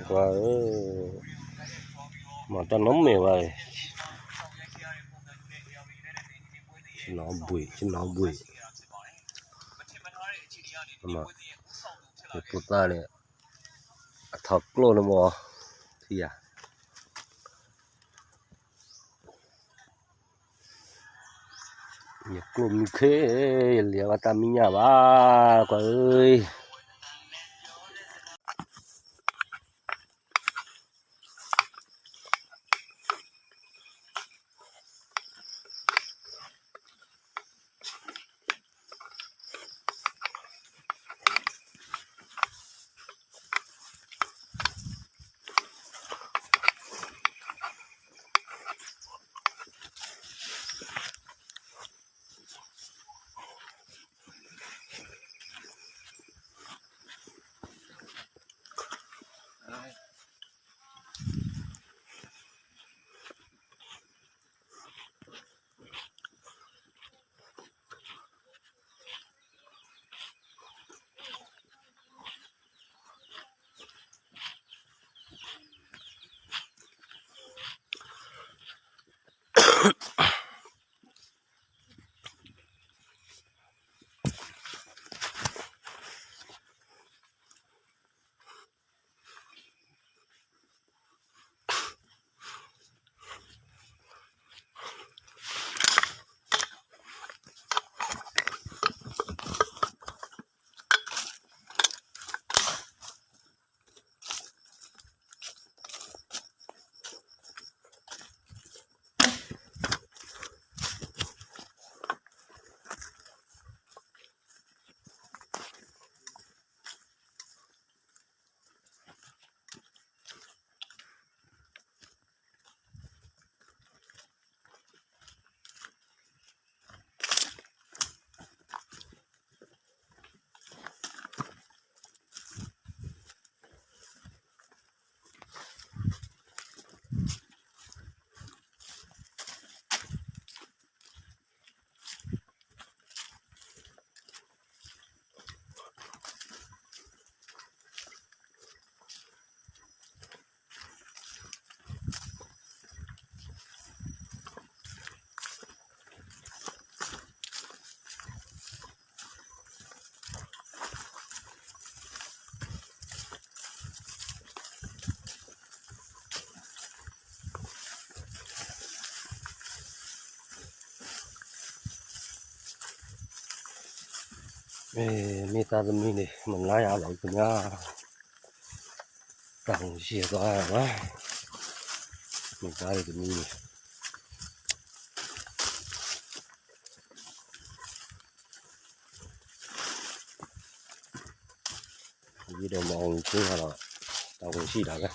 qua mà ta nóng mè vậy nó bụi mà cái bột ta này thật luôn nó mò thì à nhiệt luôn khé liệu ta mi nhà ba quả ơi mi ta tụi mình này mình lái áo lẩu tụi nhá càng xìa quá quá mình lái tụi mình này đi đồ mòn chứ là tao cũng xì đã cái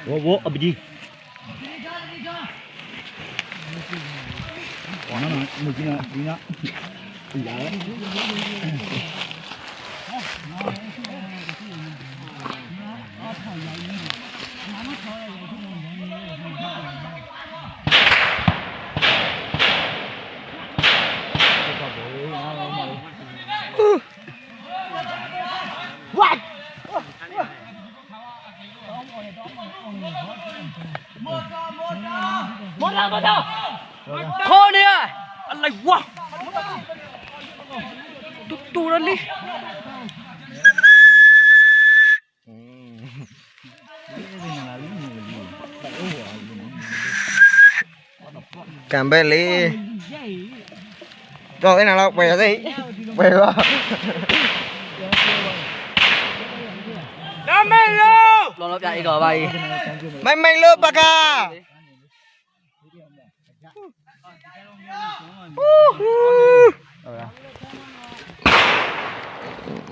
Wo apa ji? Mana mungkin nak. Iya. คอเนี่ยอะไรวะตุ๊นั่นนี่ Cảm bên lý rồi cái nào đâu về gì về quá đam mê luôn lo nó chạy cờ bay mày mày lơ bạc à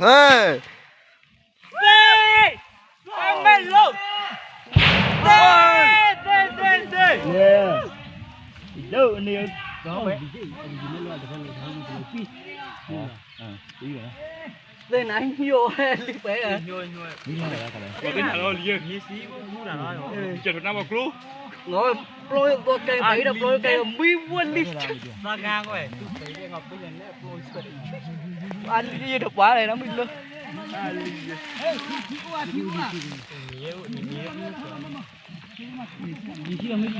ê đam mê luôn lên anh vô đi bé à cái nào đó liền như xí cũng là nó chợt nó vào club ngồi lôi tôi cây thấy đâu lôi cây mi quân đi ra ngang rồi anh đi được quá này nó mình luôn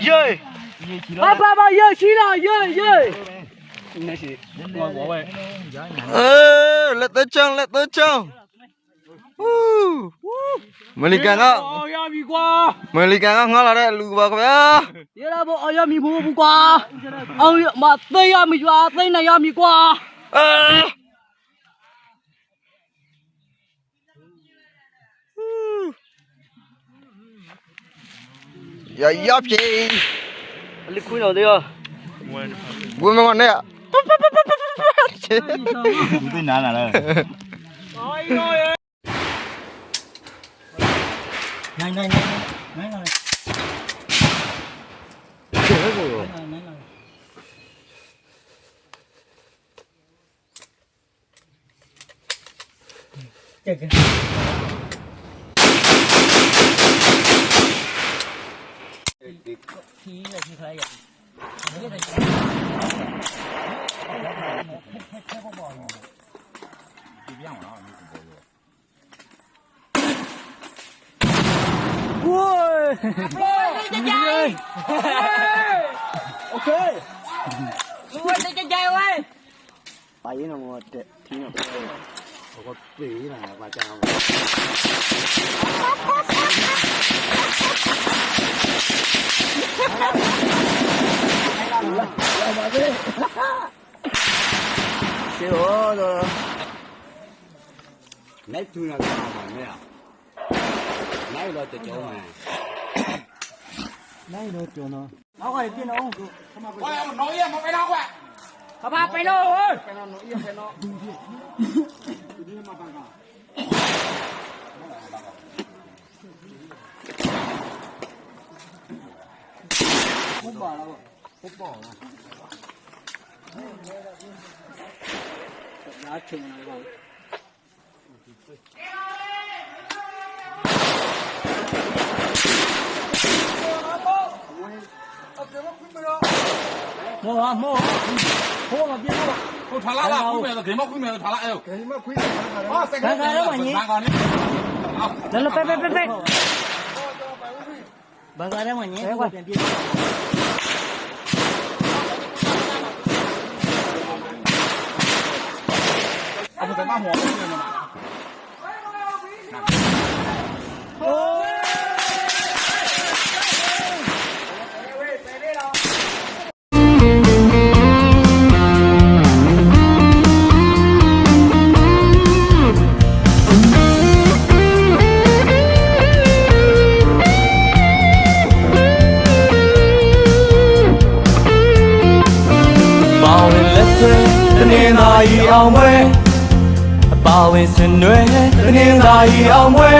dơi ba ba ba dơi xí là dơi dơi này xí ngồi bỏ về let tới chân mày đi càng á mày đi càng á ngon là đấy lùi vào cái á vậy là bộ giờ mình mua qua mà tây mình qua tây này mình qua giờ dóp chị lịch khui nào đây à vui mà ngon đấy ạ tin nào là này ok luôn đi cho chơi ơi phải nó một tí nào có tí là bà chào xíu rồi lấy tôi là cái nào mà à lấy rồi từ chỗ mà lấy rồi chỗ nó rồi kia nó ôi ông nói em phải đâu ạ các bạn phải đâu ơi phải nó nói em phải nó không bỏ đâu không bỏ đá chừng vào mua mà biết mua cô thả lại là quý mẹ là cái móc quý mẹ thả lại rồi cái móc quý mẹ cái đó mà nhỉ đó là pe bà ra đó mà nhé ông phải ba mỏအောင်ဝဲအပါဝင်စင်နွယ်တနင်္သာရီအောင်ဝဲ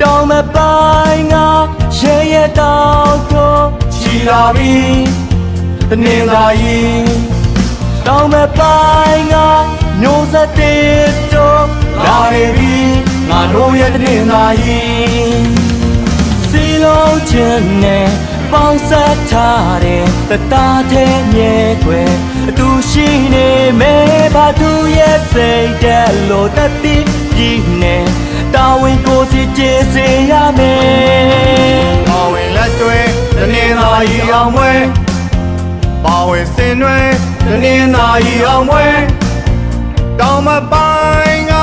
တောင်မပိုင်းကရဲရဲတောက်တော့ချီလာပြီတနင်္သာရီတောင်မပိုင်းကမျိုးဆက်တဲ့တော့လာနေပြီငါတို့ရဲ့တနင်္သာရီစီလုံးချင်းနဲ့ပေါင်းဆက်ထားတဲ့တသားတဲ့မြဲွယ်အတူရှိနေမဲဘာသူရဲ့စိတ်တဲ့လို့တတိပြည်နဲ့တ တာဝန်ကိုစီကျေစေရမယ်ပါဝင်လက်တွဲတနင်္လာရီအောင်ပွဲပါဝင်စင်တွဲတနင်္လာရီအောင်ပွဲတောင်မပိုင်းက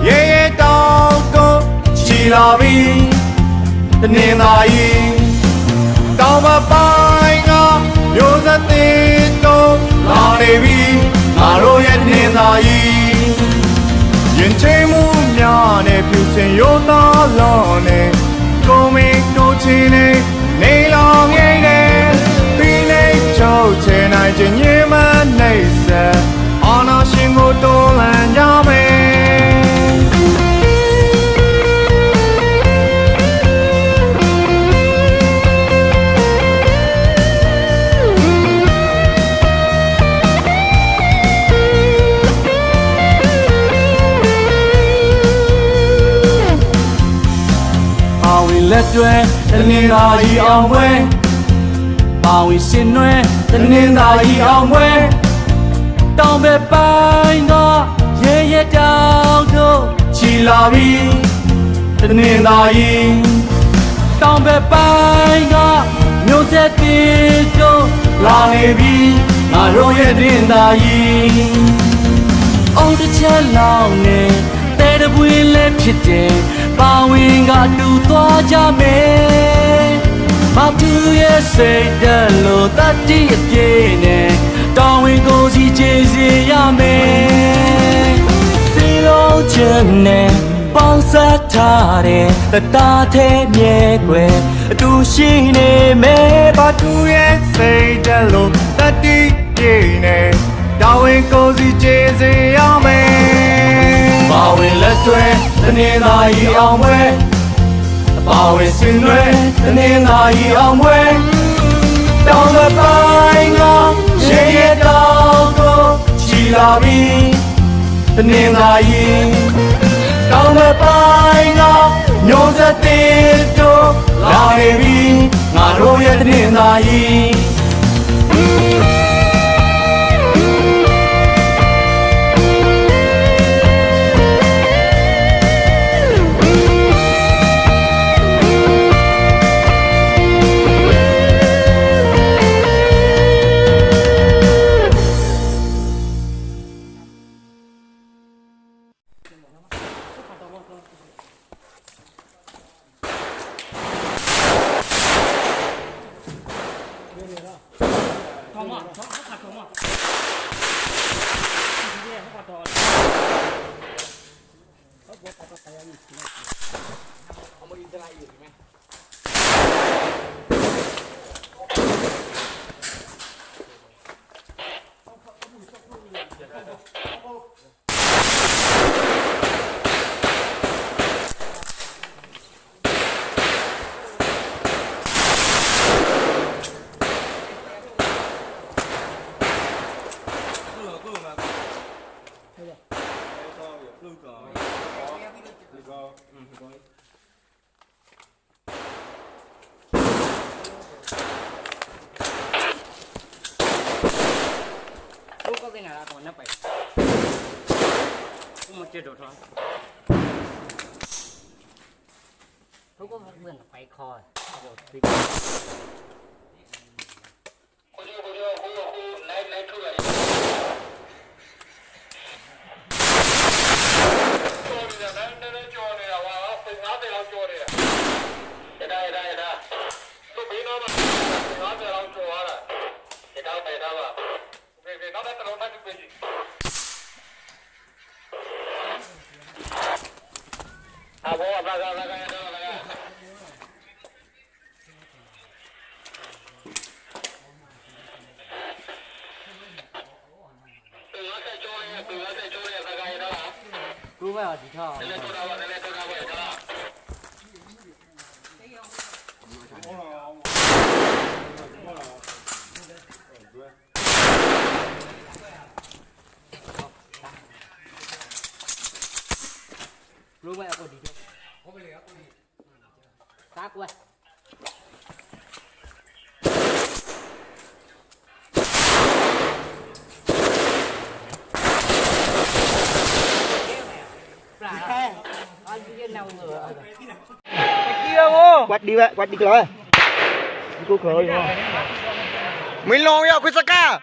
ရဲရဲတောင်ကိုချီလာပြီတနင်္လာရီတောင်မပိုင်းကမျိုးစသည်တို့လာနေပြီငါတို့ရဲ့တနင်္လာရီရင်ချိန်မှုများနဲ့ဖြူစင်ရိုးသားလောင်းနဲ့ကိုမင်းတို့ချင်းနဲ့နေလောင်ငိမ့်နဲ့ပြီးနေချုပ်ချင်နိုင်ခြင်းညမနေစအာနာရှင်ကိုတွန်းလှန်ကြမယ်လက်တွဲတနင်္လာရီအောင်ပွဲပါဝင်ရှင်နွဲတနင်္လာရီအောင်ပွဲတောင်ဘက်ပိုင်းကရဲရဲတောင်တို့ချီလာပြီတနင်္လာရီတောင်ဘက်ပိုင်းကမျိုးဆက်တီတို့လာနေပြီငါတို့ရဲ့တနင်္လာရီအောင်တစ်ချက်လောက်နဲ့တဲတပွေးလည်းဖြစ်တယ်ပါဝင်ကတူသွားကြမယ်မတူရဲ့စိတ်ဓာတ်လို့တတိအပြည့်နဲ့တောင်းဝင်ကိုစီကျေစီရမယ်စီလုံးချင်နဲ့ပေါင်းဆက်ထားတဲ့တရားသေးမြဲွယ်အတူရှိနေမယ်မတူရဲ့စိတ်ဓာတ်လို့တတိပြည့်နဲ့တောင်းဝင်ကိုစီကျေစီရမယ်ပါဝင်လက်တွဲတနင်္လာရီအောင်ပွဲပါဝင်စင်တွဲတနင်္လာရီအောင်ပွဲတောင်မပိုင်းကရေရတောင်ကိုချီလာပြီတနင်္လာရီတောင်မပိုင်းကမျိုးစသည်တို့လာနေပြီငါတို့ရဲ့တနင်္လာရီKhông có vườn phải khò. Cứ vào thì thò. Cứ vào đi thôi. Tác quá. quạt đi vậy quạt đi rồi cô khởi mình lo ya quý saka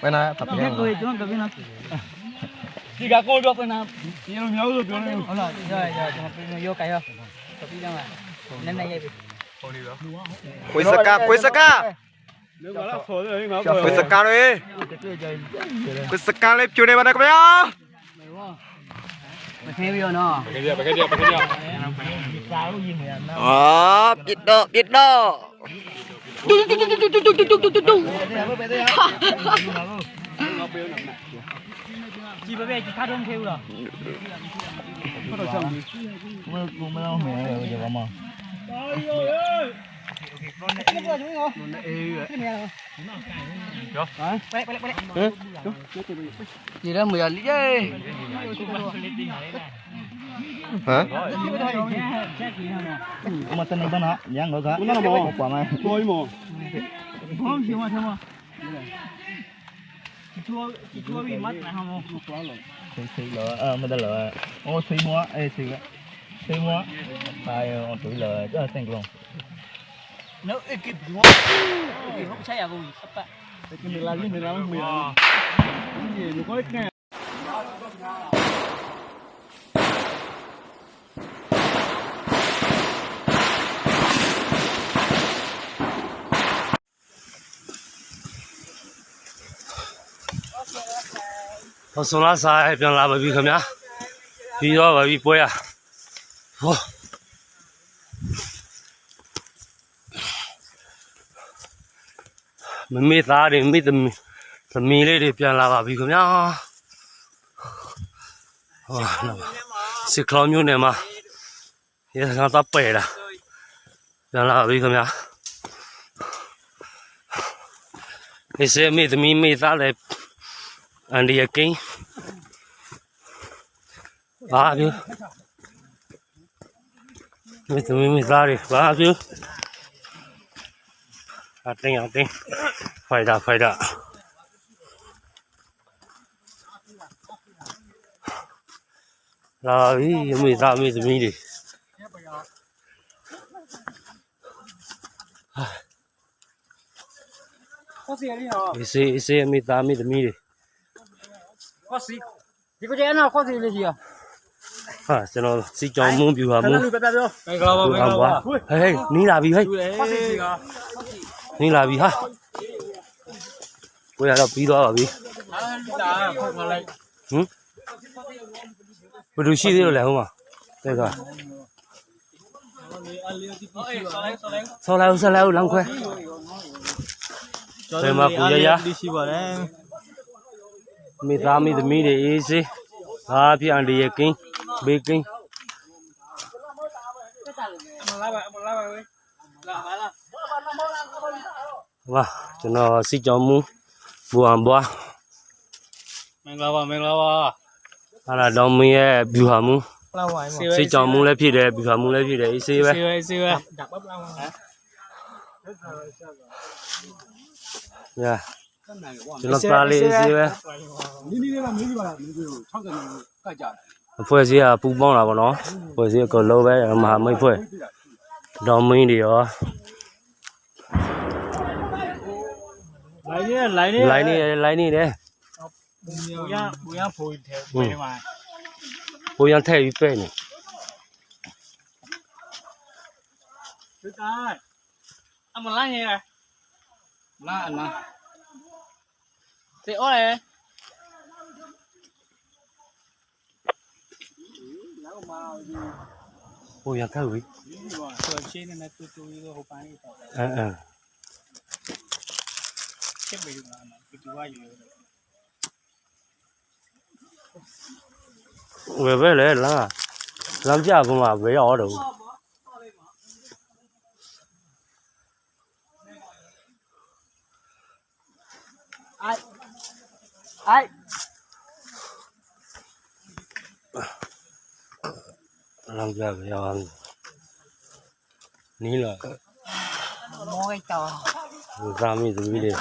bên này tập nhé chỉ cả cô được bên nào nhiều nhiều rồi rồi rồi vô cái rồi tập đi đâu mà nên này vậy quý saka quý saka đi quý saka lên chiều nay bạn đã có biết mày theo vô nó biết đó chị bây giờ chị khát không theo rồi có đồ chồng không mẹ giờ vào mà gì đó 10 giờ lý chứ hả mà tên này bên hả nhang nữa cả nó là một quả này thôi mà không chịu mà thôi mà chị chua bị mất này không thì lỡ mình đã lỡ ô thì mua thì mua phải tuổi lỡ rất là thành công nếu ekip của không sai à cũng sắp ạ mình làm mình gì nó có ích nè Tôi xuống lá saiပြန်လာပါပြီခင်ဗျာပြီးတော့ပါပြီပွဲရဟောမမေသားတွေမိသမီးလေးတွေပြန်လာပါပြီခင်ဗျာဟောစစ်ကလောမျိုးနဲ့မှာရစကားတော့ပယ်လာပြန်လာပါပြီခင်ဗျာဒီစမိသမီးမိသားလေးအန်ဒီယကိန်းဘာပြောမိသမီးမိသားလေးဘာပြောအတင်းဖိုက်တာလာပြီမိသားမိသမီးတွေအေးမိသားမိသမီးတွေKhosi. Di ko jana khosi le ji. ဟာကျွန်တော်စီကြောင်မုန်းပြူဟာမုန်း Lu peta bio. ဟေးနီးလာပြီဟေး Khosi ji ga. နီးလာပြီဟာကိုရတော့ပြီးသွားပါပြီ Ta khóc mà lại. ဘယ်လိုရှိသေးလို့လဲဟိုမှာတဲ့ကဆောလိုက်လမ်းခွဲဘယ်မှာကိုရđi xí vào đấy. မိသားမိသမီးတွေအေးစေးဘာဖြစ်အန်ဒီရဲ့ကင်းဘေးကင်း 哇，ကျွန်တော်စီကြောင်မူဘူအံဘွား မင်္ဂလာပါဟာလာတောင်မင်းရဲ့ဗျူဟာမူ လောက်ဝိုင်းပါ စီကြောင်မူလည်းဖြစ်တယ်ဗျူဟာမူလည်းဖြစ်တယ်အေးစေးပဲ စေးပဲดับปั๊บလောက်ဟမ် ညာကျွန်တော်သားလေးအေးစေးပဲ နီးလေးပါမေးကြပါလားမေးကြ60ကျပ်ကတ်ကြတယ် အဖွဲ့စည်းကပူပေါင်းတာပေါ့နော်အဖွဲ့စည်းကလုံးပဲမဟာမိတ်ဖွဲ့တောင်မင်းတွေရော လိုင်းနေတယ် ဘူရဖိုးထဲဝယ်မှာ ဘိုးရန်ထည့်ပြီးပဲ့နေ သူတိုင်းအမလာနေလားလာအနာစေအော်လေ ဘိုးရန်ထည့်ပြီး ဆိုချင်းနဲ့တူတူဟိုပိုင်းတော့ ချက်ပေးလို့လားတူတူကယူဝယ်ပဲလေလမ်းပြကုန်မှာဝယ်ရောတော့ အိုက် လမ်းပြဝယ်ရောနီးလာ မောလိုက်တော့ စားမိသမီးလေး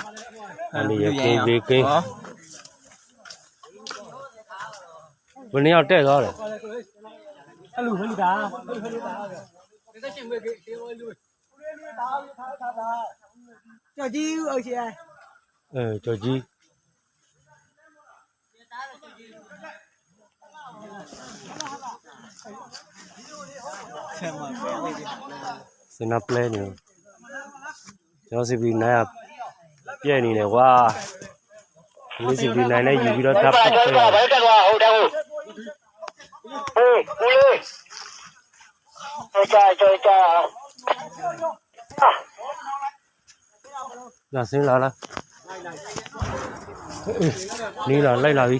အနေရကင်းလေးကင်းဘယ်နှစ်ယောက်တက်သွားလဲ cho chi ở chị ai ကြော်ကြီးစင်နာပလဲနေကျွန်တော်စီပီနိုင်ပြည့်နေတယ်ကွာဒီစီပီနိုင်နဲ့ယူပြီးတော့တပ်ပတ်တယ် လာစင်းလာလားနေလာလိုက်လာပြီ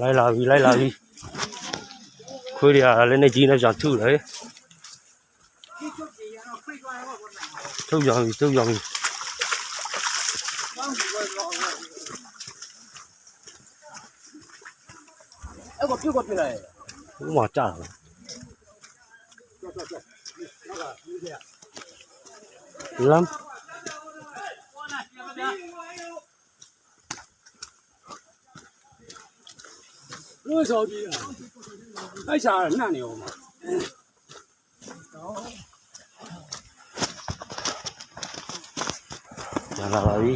လိုက်လာပြီခွေးတွေကလည်းနဲ့ကြီးနဲ့ကြောင်ထုတယ်ထုတ်ကြောင်ပြီအဲ့ကိုပြုတ်ကိုပြလိုက်ဥမာကြာတယ်လမ်း我手机啊，太吓人了你嘛。လာပြီ